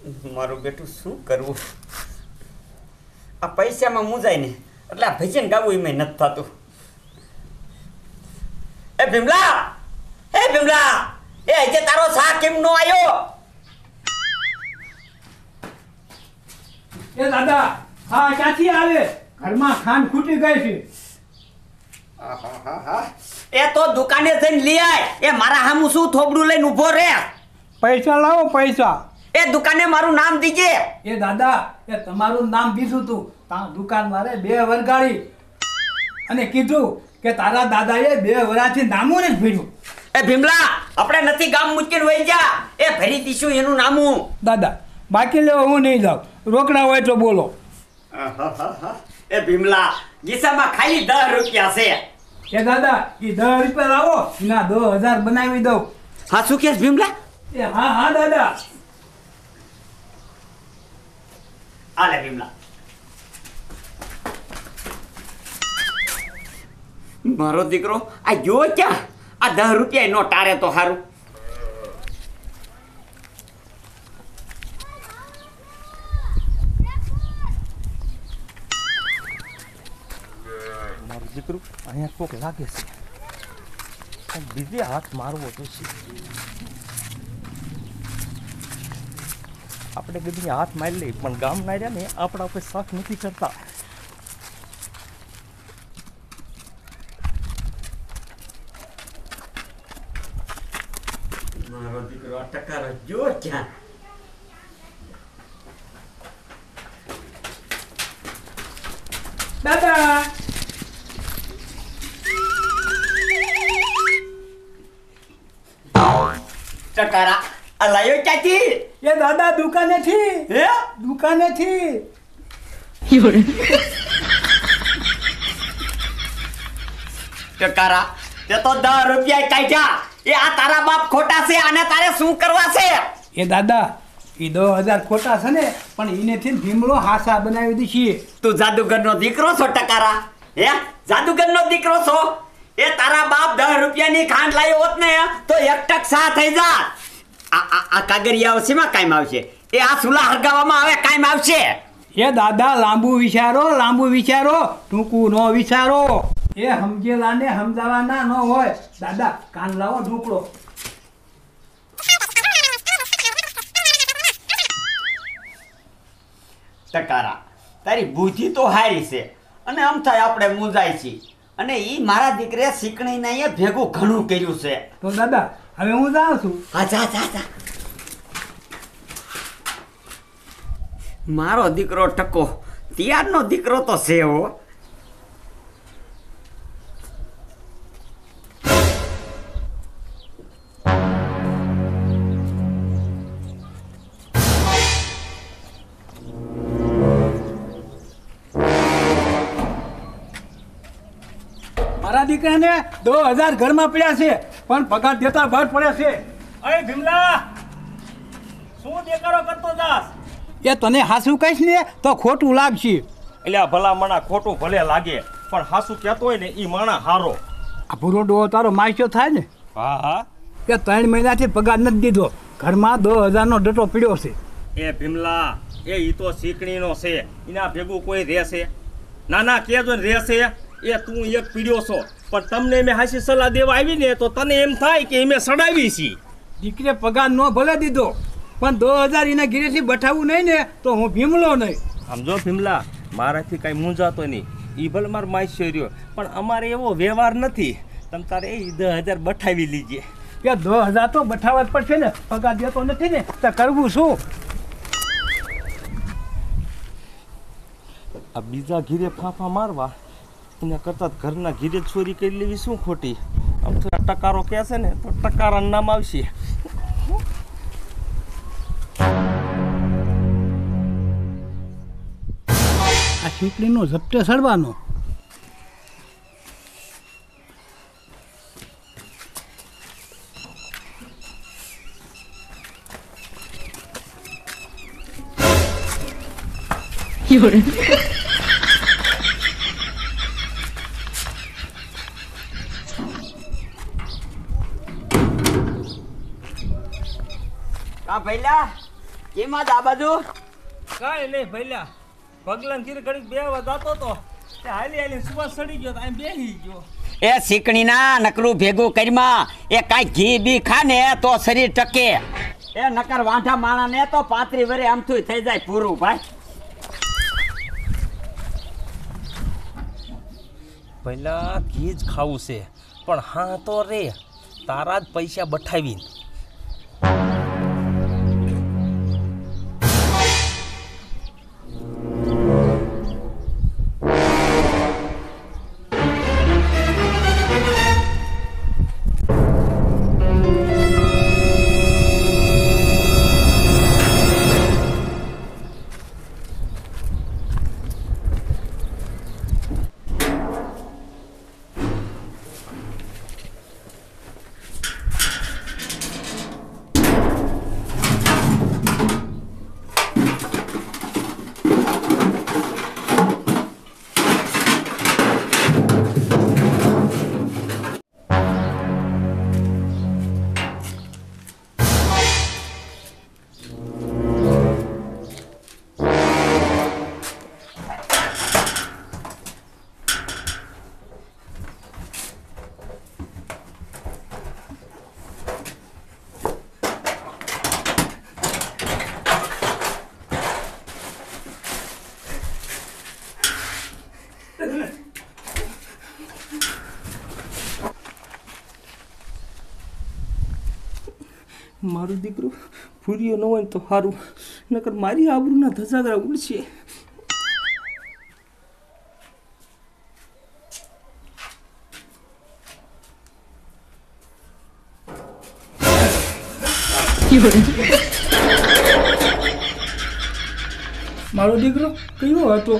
મારું બેટું શું કરવું? આ પૈસામાં મૂંઝાય ને એટલે આ ભજન ગાવું એમાં નથી થતું. એ ભીમલા, એ ભીમલા, એ આજે તારો શા કેમ નો આવ્યો? એ દાદા, હા ક્યાંથી આવે? ઘરમાં ખાંડ ખૂટી ગઈ છે. એ તો દુકાને જઈને લઈ આય. એ મારા હામું શું થોબડું લઈને ઊભો રે? પૈસા લાવો પૈસા. એ દુકાને મારું નામ દીજે. એ દાદા, એ તમારું નામ દીધું તું. તા દુકાન વાળે 2 વરગાડી અને કીધું કે તારા દાદાએ 2 વરાથી નામું ને જ ભર્યું. એ ભીમલા, આપણે નથી ગામ મૂકીને વહી જા. એ ભરી દીશું એનું નામું. દાદા, બાકી લેવા હું નહીં જાઉં. રોકડા હોય તો બોલો. એ ભીમલા, ગીસામાં ખાલી 10 રૂપિયા છે. એ દાદા, એ 10 રૂપિયા લાવો ના 2000 બનાવી દઉં. હા, શું કહેશ ભીમલા? એ હા હા દાદા. આલે ભીમલા. મારો દીકરો આ જો ક્યાં આ 10 રૂપિયા નો ટારે તો સારું. મારું દીકરું અહીંયા કોક લાગે છે, બીજે હાથ મારવો તો છે. આપણે બધી હાથ મારી લઈ પણ ગામ ના રહ્યા ને આપણા ઉપર શક નથી કરતા. મારો દીકરો આ ટકારો જો ક્યાં. દાદા, ટકારા આ લાયો ક્યાંથી? એ દાદા દુકાનેથી. હે દુકાનેથી. ટકારા તે તો 10 રૂપિયા કાઢ્યા. એ આ તારા બાપ ખોટા છે, આને તારે શું કરવા છે? એ દાદા, એ 2000 ખોટા છે ને પણ એનેથી ભીમડો હાસા બનાવી દીધી. તું જાદુગરનો દીકરો છો ટકારા? હે, જાદુગરનો દીકરો છો? એ તારા બાપ 10 રૂપિયાની ખાંડ લાવ્યો હોત ને તો 1 ટક સા થઈ જાત. આ કાગરિયાઓ શેમાં કાયમ આવશે? એ આ સુલા હરગાવામાં આવે કાયમ આવશે? એ દાદા, લાંબુ વિચારો, લાંબુ વિચારો, ટૂંકું નો વિચારો. એ સમજેલાને સમજાવવાના ન હોય. દાદા, કાન લાવો ઢોકળો. ટકારા, તારી બુદ્ધિ તો હારી છે અને આમ થાય આપણે મૂંઝાય છીએ. અને ઈ મારા દીકરે શીકણીને એ ભેગું ઘણું કર્યું છે. તો દાદા, હવે હું જાઉં છું. હા, જા જા જા. મારો દીકરો ટકો ત્યારનો દીકરો તો છે હો. મારા દીકરાને 2000 ઘરમાં પડ્યા છે પણ પગાર દેતા બહાર પડે છે. અરે ભીમલા, શું દેકારો કરતો જાસ? એ તને હાસું કહીશ ને તો ખોટું લાગશે. એટલે આ ભલા મણા ખોટું ભલે લાગે પણ હાસુ કહેતો હોય ને એ માણા હારો. આ ભૂરો ડોહો તારો માસ્યો થાય ને હા હા. કે 3 મહિનાથી પગાર નથી દીધો. ઘરમાં 2000 નો ડટો પીડ્યો છે. એ ભીમલા, એ ઈ તો શીકણીનો છે, એના ભેગું કોઈ રહેશે? ના ના કેજો ને રહેશે. એ તું એક પીડ્યો છો પણ તમને મેં હાસી સલાહ દેવા આવી ને તો તને એમ થાય કે મેં સડાવી છી. દીકરે પગાર નો ભલે દીધો પણ 2000 એના ઘીરેથી બઠાવું નહીં ને તો હું ભીમલો નહીં. સમજો ભીમલા, મારાથી કાંઈ મૂંઝાતો નહીં. એ ભલે મારો માસ્યો રહ્યો પણ અમારે એવો વ્યવહાર નથી. તમે તારે એ 10,000 બઠાવી લીજે. કે 2000 તો બઠાવવા જ પડશે ને. પગાર દેતો નથી ને તો કરવું શું? આ બીજા ઘીરે ફાંફા મારવા એના કરતાં ઘરના ઘીરે ચોરી કરી લેવી શું ખોટી? આમ તો ટકારો કહે છે ને તો ટકારાનું નામ આવશે. આ શીકડીનો ઝપટે સડવાનો. કા ભઈલા, કેમાં જ આ બાજુ કાંઈ નહીં ભઈલા ભગલાન ગીર ઘડીક બેહવા જાતો તો તે હાલી સુવાસ સડી ગયો તો અહીં બેહી ગયો. એ શીકણીના નકરું ભેગું કરીમાં એ કાંઈ ઘી બી ખાને તો શરીર ટકે. એ નકર વાંઢા માણાને તો 35 વર્ષે આમથું થઈ જાય પૂરું ભાઈ. પહેલા ઘી જ ખાવું છે પણ હા તો રે તારા જ પૈસા બઠાવીને. મારું દીકરું ફૂર્યો ન હોય ને તો સારું, નકર મારી આબરૂના ધજાગરા ઉડશે. મારો દીકરો કયો હતો?